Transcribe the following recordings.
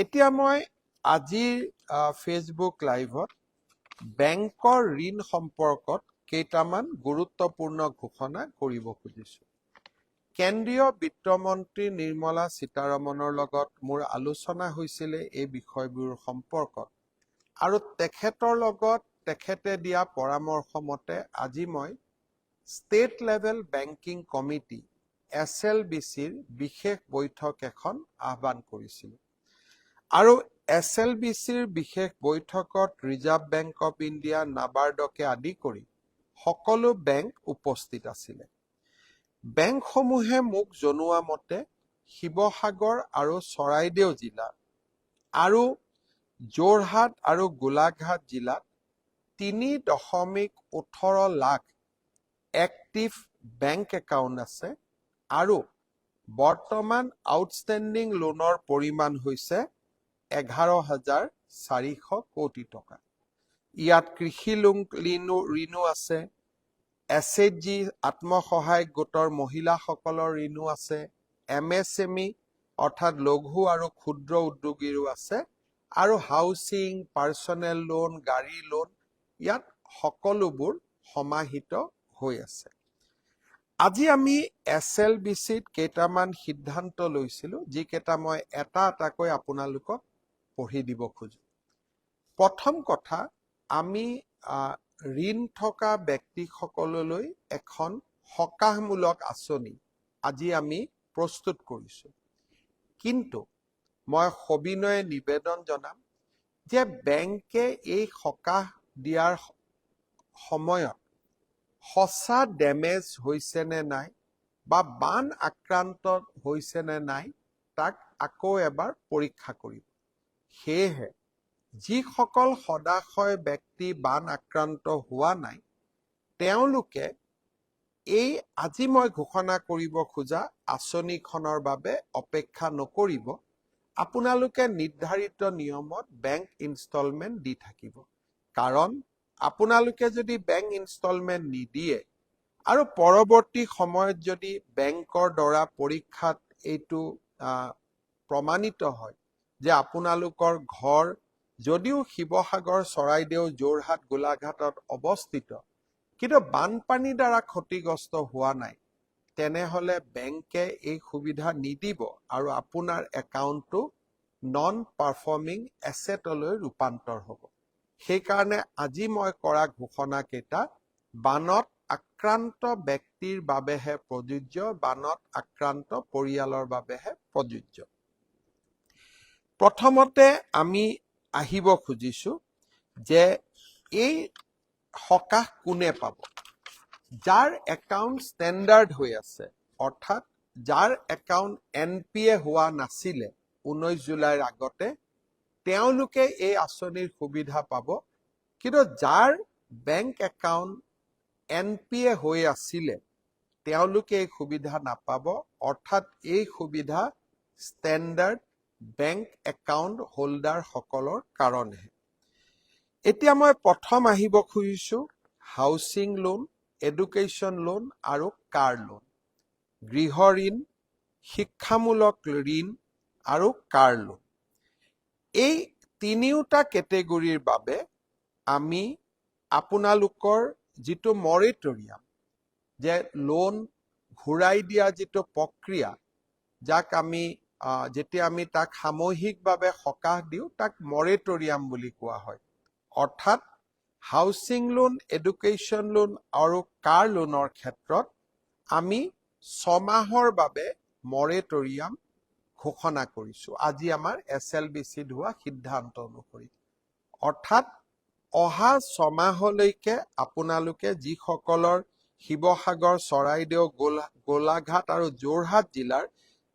এতিয়া মই আজিৰ ফেচবুক লাইভত বেংকৰ ঋণ সম্পৰ্কত কেইটামান গুৰুত্বপূৰ্ণ ঘোষণা কৰিব খুজিছো। কেন্দ্ৰীয় বিত্তমন্ত্ৰী নিৰ্মলা সীতাৰমণৰ লগত মোৰ আলোচনা হৈছিলে এই বিষয়বোৰ সম্পৰ্কত আৰু তেখেতৰ লগত তেখেতে দিয়া পৰামৰ্শ মতে আজি মই ষ্টেট লেভেল বেংকিং কমিটি SLBCৰ বিশেষ বৈঠক এখন আহ্বান কৰিছিলোঁ। আৰু SLBCৰ বিশেষ বৈঠকত ৰিজাৰ্ভ বেংক অফ ইণ্ডিয়া, নাবাৰ্ডকে আদি কৰি সকলো বেংক উপস্থিত আছিলে। বেংকসমূহে মোক জনোৱা মতে শিৱসাগৰ আৰু চৰাইদেউ জিলা আৰু যোৰহাট আৰু গোলাঘাট জিলাত 3.18 লাখ এক্টিভ বেংক একাউণ্ট আছে আৰু বৰ্তমান আউটষ্টেণ্ডিং লোনৰ পৰিমাণ হৈছে 11,400 কোটি টকা। ইয়াত কৃষি ঋণো আছে, SHG আত্মসহায়ক গোটৰ মহিলাসকলৰ ঋণো আছে, MSME অৰ্থাৎ লঘু আৰু ক্ষুদ্ৰ উদ্যোগীৰো আছে আৰু হাউচিং, পাৰ্চনেল লোন, গাড়ী লোন ইয়াত সকলোবোৰ সমাহিত হৈ আছে। আজি আমি SLBCত কেইটামান সিদ্ধান্ত লৈছিলোঁ, যিকেইটা মই এটা এটাকৈ আপোনালোকক পঢ়ি দিব খোজো। প্ৰথম কথা, আমি ঋণ থকা ব্যক্তিসকললৈ এখন সকাহমূলক আঁচনি আজি আমি প্ৰস্তুত কৰিছোঁ। কিন্তু মই সবিনয়ে নিবেদন জনাম যে বেংকে এই সকাহ দিয়াৰ সময়ত সঁচা ডেমেজ হৈছে নে নাই বা বান আক্ৰান্ত হৈছে নে নাই তাক আকৌ এবাৰ পৰীক্ষা কৰিব। সেয়েহে যিসকল সদাশয় ব্যক্তি বান আক্ৰান্ত হোৱা নাই তেওঁলোকে এই আজি মই ঘোষণা কৰিব খোজা আঁচনিখনৰ বাবে অপেক্ষা নকৰিব। আপোনালোকে নিৰ্ধাৰিত নিয়মত বেংক ইনষ্টলমেণ্ট দি থাকিব। কাৰণ আপোনালোকে যদি বেংক ইনষ্টলমেণ্ট নিদিয়ে আৰু পৰৱৰ্তী সময়ত যদি বেংকৰ দ্বাৰা পৰীক্ষাত এইটো প্ৰমাণিত হয় যে আপোনালোকৰ ঘৰ যদিও শিৱসাগৰ, চৰাইদেউ, যোৰহাট, গোলাঘাটত অৱস্থিত কিন্তু বানপানীৰ দ্বাৰা ক্ষতিগ্ৰস্ত হোৱা নাই, তেনেহলে বেংকে এই সুবিধা নিদিব আৰু আপোনাৰ একাউণ্টটো নন পাৰফৰ্মিং এছেটলৈ ৰূপান্তৰ হ'ব। সেইকাৰণে আজি মই কৰা ঘোষণা কেইটা বানত আক্ৰান্ত ব্যক্তিৰ বাবেহে প্ৰযোজ্য, বানত আক্ৰান্ত পৰিয়ালৰ বাবেহে প্ৰযোজ্য। প্ৰথমতে আমি আহিব খুজিছো যে এই সকাহ কোনে পাব? যাৰ একাউণ্ট ষ্টেণ্ডাৰ্ড হৈ আছে, অৰ্থাৎ যাৰ একাউণ্ট NPA হোৱা নাছিলে 19 জুলাইৰ আগতে, তেওঁলোকে এই আঁচনিৰ সুবিধা পাব। কিন্তু যাৰ বেংক একাউণ্ট NPA হৈ আছিলে তেওঁলোকে এই সুবিধা নাপাব, অৰ্থাৎ এই সুবিধা ষ্টেণ্ডাৰ্ড বেংক একাউণ্ট হোল্ডাৰ সকলৰ কাৰণেহে। এতিয়া মই প্ৰথম আহিব খুজিছো হাউচিং লোন, এডুকেশ্যন লোন আৰু কাৰ লোন। গৃহ ঋণ, শিক্ষামূলক ঋণ আৰু কাৰ লোন, এই তিনিওটা কেটেগৰীৰ বাবে আমি আপোনালোকৰ যিটো মৰেটৰিয়াম, যে লোন ঘূৰাই দিয়া যিটো প্ৰক্ৰিয়া, যাক আমি যেতিয়া আমি তাক সামূহিকভাৱে সকাহ দিওঁ তাক মৰেটৰিয়াম বুলি কোৱা হয়। অৰ্থাৎ হাউচিং লোন, এডুকেশ্যন লোন আৰু কাৰ লোনৰ ক্ষেত্ৰত আমি 6 মাহৰ বাবে মৰেটৰিয়াম ঘোষণা কৰিছো আজি আমাৰ SLBCত হোৱা সিদ্ধান্ত অনুসৰি। অৰ্থাৎ অহা 6 মাহলৈকে আপোনালোকে যিসকলৰ শিৱসাগৰ, চৰাইদেউ, গোলাঘাট আৰু যোৰহাট জিলাৰ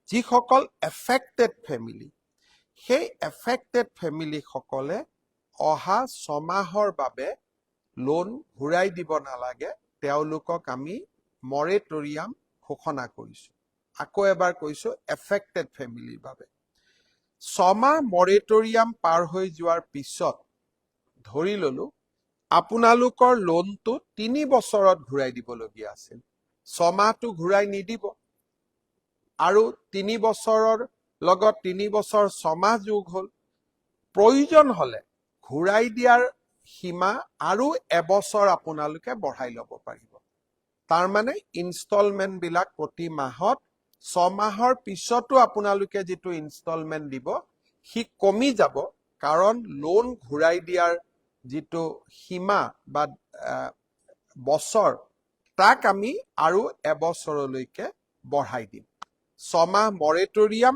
যিসকল এফেক্টেড ফেমিলি, সেই এফেক্টেড ফেমিলিসকলে অহা 6 মাহৰ বাবে লোন ঘূৰাই দিব নালাগে, তেওঁলোকক আমি মৰেটৰিয়াম ঘোষণা কৰিছো। আকৌ এবাৰ কৈছো, এফেক্টেড ফেমিলিৰ বাবে 6 মাহ মৰেটৰিয়াম পাৰ হৈ যোৱাৰ পিছত ধৰি ললো আপোনালোকৰ লোনটো 3 বছৰত ঘূৰাই দিবলগীয়া আছিল, 6 মাহটো ঘূৰাই নিদিব আৰু 3 বছৰৰ লগত 3 বছৰ 6 মাহ যোগ হ'ল প্ৰয়োজন হলে ঘূৰাই দিয়াৰ সীমা আৰু এবছৰ আপোনালোকে বঢ়াই ল'ব পাৰিব তাৰ মানে ইনষ্টলমেন্ট বিলাক প্ৰতি মাহত 6 মাহৰ পিছতো আপোনালোকে যেটো ইনষ্টলমেন্ট দিব হি কমি যাব কাৰণ লোন ঘূৰাই দিয়াৰ যেটো সীমা বা বছৰ তাক আমি আৰু এবছৰলৈকে বঢ়াই দিম 6 মাহ moratorium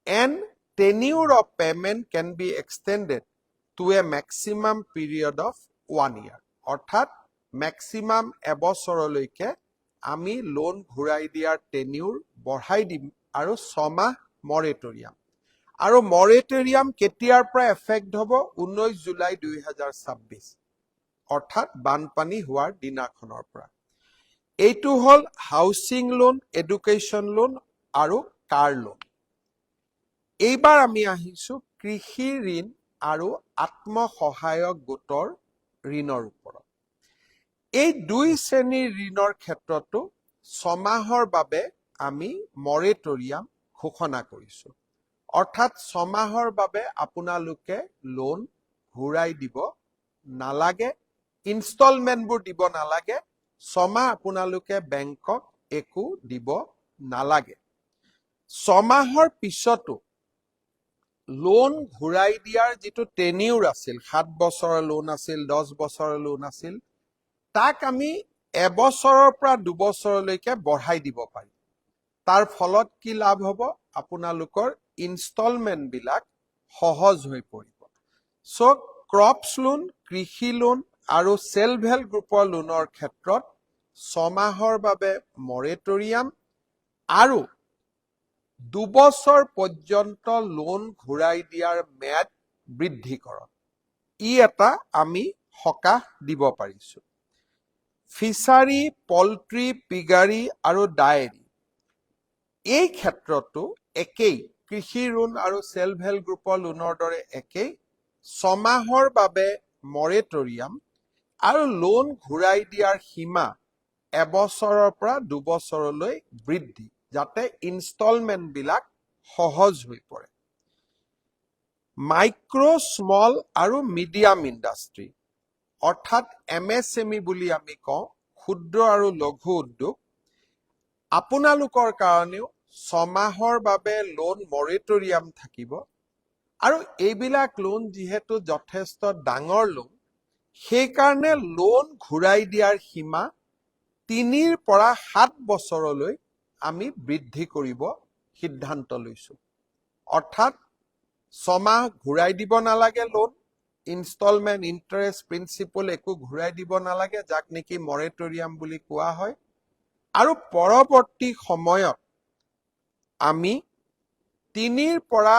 and tenure of payment can be extended to a maximum period of 1 year অৰ্থাৎ maximum এবছৰলৈকে আমি লোন ঘূৰাই দিয়াৰ টেনিউৰ বঢ়াই দিম আৰু 6 মাহ মৰেটৰিয়াম আৰু মৰেটৰিয়াম কেতিয়াৰ পৰা এফেক্ট হ'ব 19 জুলাই 2026 অৰ্থাৎ বানপানী হোৱাৰ দিনাখনৰ পৰা এইটো হ'ল হাউচিং লোন এডুকেশ্যন লোন আৰু কাৰ লোন এইবাৰ আমি আহিছো কৃষি ঋণ আৰু আত্মসহায়ক গোটৰ ঋণৰ ওপৰত এই দুই শ্ৰেণীৰ ঋণৰ ক্ষেত্ৰতো 6 মাহৰ বাবে আমি মৰেটৰিয়াম ঘোষণা কৰিছো অৰ্থাৎ 6 মাহৰ বাবে আপোনালোকে লোন ঘূৰাই দিব নালাগে ইনষ্টলমেন্টবোৰ দিব নালাগে 6 মাহ আপোনালোকে বেংকক একো দিব নালাগে 6 মাহৰ পিছতো লোন ঘূৰাই দিয়াৰ যেটো টেনিউৰ আছিল 7 বছৰৰ লোন আছিল 10 বছৰৰ লোন আছিল তাক আমি এবছৰৰ পৰা 2 বছৰলৈকে বঢ়াই দিব পাৰি তাৰ ফলত কি লাভ হ'ব আপোনালোকৰ ইনষ্টলমেন্ট বিলাক সহজ হৈ পৰিব সো ক্ৰপছ লোন কৃষি লোন আৰু সেলফ হেল্প গ্ৰুপৰ লোনৰ ক্ষেত্ৰত 6 মাহৰ বাবে মৰেটৰিয়াম আৰু 2 বছৰ পৰ্যন্ত লোন ঘূৰাই দিয়াৰ ম্যাদ বৃদ্ধিকৰণ ই এটা আমি সকাহ দিব পাৰিছো ফিচাৰী পল্ট্ৰি পিগাৰী আৰু ডায়েৰী এই ক্ষেত্ৰতো একেই কৃষি ঋণ আৰু সেলফ হেল্প গ্ৰুপৰ লোনৰ দৰে একেই 6 মাহৰ বাবে মৰেটৰিয়াম আৰু লোন ঘূৰাই দিয়াৰ সীমা এবছৰৰ পৰা 2 বছৰলৈ বৃদ্ধি যাতে ইনষ্টলমেন্ট বিলাক সহজ হৈ পৰে মাইক্ৰো স্মল আৰু মিডিয়াম ইণ্ডাষ্ট্ৰী অৰ্থাৎ এমএসএমই বুলি আমি কওঁ ক্ষুদ্ৰ আৰু লঘু উদ্যোগ আপোনালোকৰ কাৰণেও 6 মাহৰ বাবে লোন মৰেটৰিয়াম থাকিব আৰু এইবিলাক লোন যিহেতু যথেষ্ট ডাঙৰ লোন সেই কাৰণে লোন ঘূৰাই দিয়াৰ সীমা 3 পৰা 7 বছৰলৈ আমি বৃদ্ধি কৰিব সিদ্ধান্ত লৈছো অৰ্থাৎ 6 মাহ ঘূৰাই দিব নালাগে লোন ইনষ্টলমেন্ট ইন্টাৰেষ্ট প্ৰিন্সিপল একো ঘূৰাই দিব নালাগে যাক নেকি মৰেটৰিয়াম বুলি কোৱা হয় আৰু পৰৱৰ্তী সময়ত আমি 3 পৰা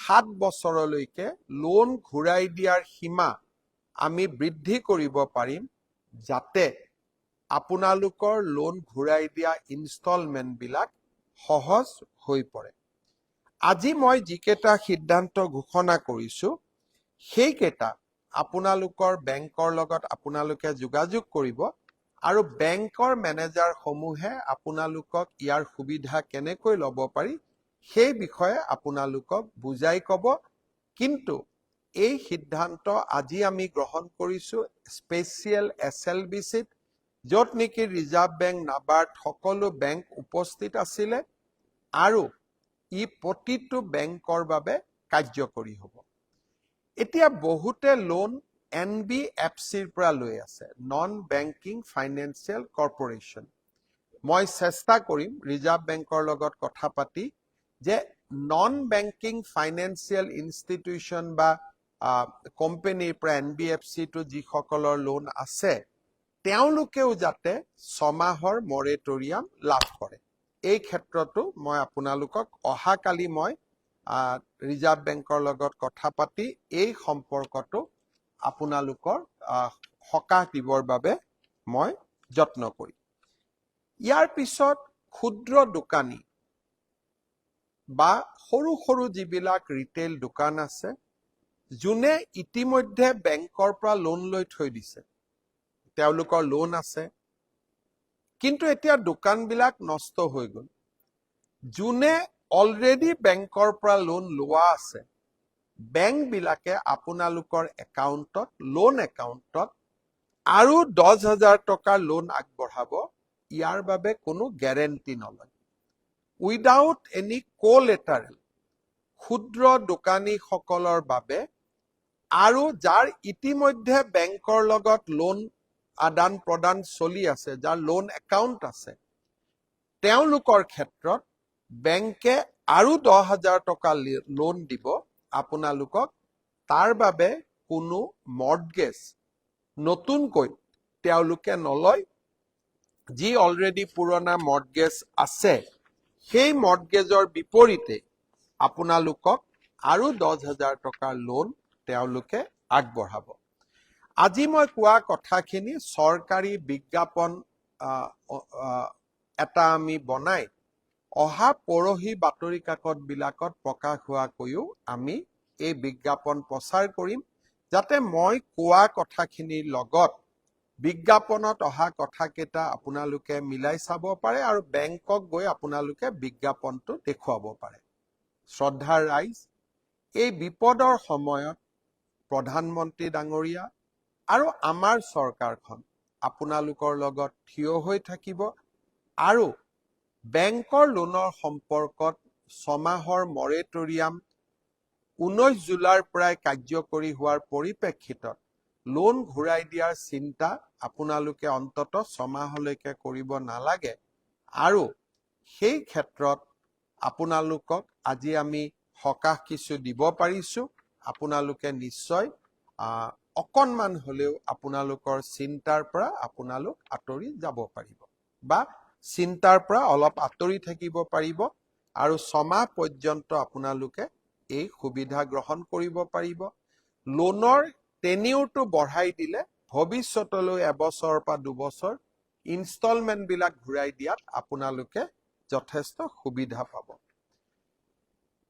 7 বছৰলৈকে লোন ঘূৰাই দিয়াৰ সীমা আমি বৃদ্ধি কৰিব পাৰিম যাতে আপোনালোকৰ লোন ঘূৰাই দিয়া ইনষ্টলমেন্ট বিলাক সহজ হৈ পৰে আজি মই যিকেইটা সিদ্ধান্ত ঘোষণা কৰিছো সেইকেইটা আপোনালোকৰ বেংকৰ লগত আপোনালোকে যোগাযোগ কৰিব আৰু বেংকৰ মেনেজাৰ সমূহে আপোনালোকক ইয়াৰ সুবিধা কেনেকৈ ল'ব পাৰি সেই বিষয়ে আপোনালোকক বুজাই ক'ব কিন্তু এই সিদ্ধান্ত আজি আমি গ্ৰহণ কৰিছো স্পেচিয়েল এছএলবিচিত য'ত নেকি ৰিজাৰ্ভ বেংক নাবাৰ্ড সকলো বেংক উপস্থিত আছিলে আৰু ই প্ৰতিটো বেংকৰ বাবে কাৰ্যকৰী হ'ব এতিয়া বহুতে লোন এনবিএফচিৰ পৰা লৈ আছে নন বেংকিং ফাইনেন্সিয়েল কৰ্পোৰেচন মই চেষ্টা কৰিম ৰিজাৰ্ভ বেংকৰ লগত কথা পাতি যে নন বেংকিং ফাইনেন্সিয়েল ইনষ্টিটিউচন বা কোম্পানীৰ পৰা এনবিএফচি টু যিসকলৰ লোন আছে তেওঁলোকেও যাতে 6 মাহৰ মৰেটৰিয়াম লাভ কৰে এই ক্ষেত্ৰতো মই আপোনালোকক অহাকালি মই ৰিজাৰ্ভ বেংকৰ লগত কথা পাতি এই সম্পৰ্কটো আপোনালোকৰ সকাহ দিবৰ বাবে মই যত্ন কৰিম ইয়াৰ পিছত ক্ষুদ্ৰ দোকানী বা সৰু সৰু যিবিলাক ৰিটেইল দোকান আছে যোনে ইতিমধ্যে বেংকৰ পৰা লোন লৈ থৈ দিছে তেওঁলোকৰ লোন আছে কিন্তু এতিয়া দোকানবিলাক নষ্ট হৈ গ'ল যোনে অলৰেডি বেংকৰ পৰা লোন লোৱা আছে, বেংকবিলাকে আপোনালোকৰ একাউণ্টত, লোন একাউণ্টত আৰু 10,000 টকাৰ লোন আগবঢ়াব, ইয়াৰ বাবে কোনো গেৰেণ্টি নলয়। উইদাউট এনি কোলেটাৰেল ক্ষুদ্ৰ দোকানীসকলৰ বাবে আৰু যাৰ ইতিমধ্যে বেংকৰ লগত লোন আদান প্ৰদান চলি আছে, যাৰ লোন একাউণ্ট আছে, তেওঁলোকৰ ক্ষেত্ৰত বেংকে আৰু 10,000 টকা লোন দিব আপোনালোকক। তাৰ বাবে কোনো মৰ্টগেজ নতুনকৈ তেওঁলোকে নলয়। যি অলৰেডি পুৰণা মৰ্টগেজ আছে, সেই মৰ্টগেজৰ বিপৰীতে আপোনালোকক আৰু 10,000 টকাৰ লোন তেওঁলোকে আগবঢ়াব। আজি মই কোৱা কথাখিনি চৰকাৰী বিজ্ঞাপন এটা আমি বনাই অহা পৰহি বাতৰি কাকতবিলাকত প্ৰকাশ হোৱাকৈও আমি এই বিজ্ঞাপন প্ৰচাৰ কৰিম, যাতে মই কোৱা কথাখিনিৰ লগত বিজ্ঞাপনত অহা কথাকেইটা আপোনালোকে মিলাই চাব পাৰে আৰু বেংকক গৈ আপোনালোকে বিজ্ঞাপনটো দেখুৱাব পাৰে। শ্ৰদ্ধাৰ ৰাইজ, এই বিপদৰ সময়ত প্ৰধানমন্ত্ৰী ডাঙৰীয়া আৰু আমাৰ চৰকাৰখন আপোনালোকৰ লগত থিয় হৈ থাকিব আৰু বেংকৰ লোনৰ সম্পৰ্কত 6 মাহৰ মৰেটৰিয়াম 19 জুলাইৰ পৰাই কাৰ্যকৰী হোৱাৰ পৰিপ্ৰেক্ষিতত লোন ঘূৰাই দিয়াৰ চিন্তা আপোনালোকে অন্ততঃ 6 মাহলৈকে কৰিব নালাগে। আৰু সেই ক্ষেত্ৰত আপোনালোকক আজি আমি সকাহ কিছু দিব পাৰিছো। আপোনালোকে নিশ্চয় অকণমান হলেও আপোনালোকৰ চিন্তাৰ পৰা আপোনালোক আঁতৰি যাব পাৰিব বা চিন্তাৰ পৰা অলপ আঁতৰি থাকিব পাৰিব আৰু 6 মাহ পৰ্যন্ত আপোনালোকে এই সুবিধা গ্ৰহণ কৰিব পাৰিব। লোনৰ টেনিউৰটো বঢ়াই দিলে ভৱিষ্যতলৈ 1 বছৰ বা 2 বছৰ ইনষ্টলমেণ্টবিলাক ঘূৰাই দিয়াত আপোনালোকে যথেষ্ট সুবিধা পাব।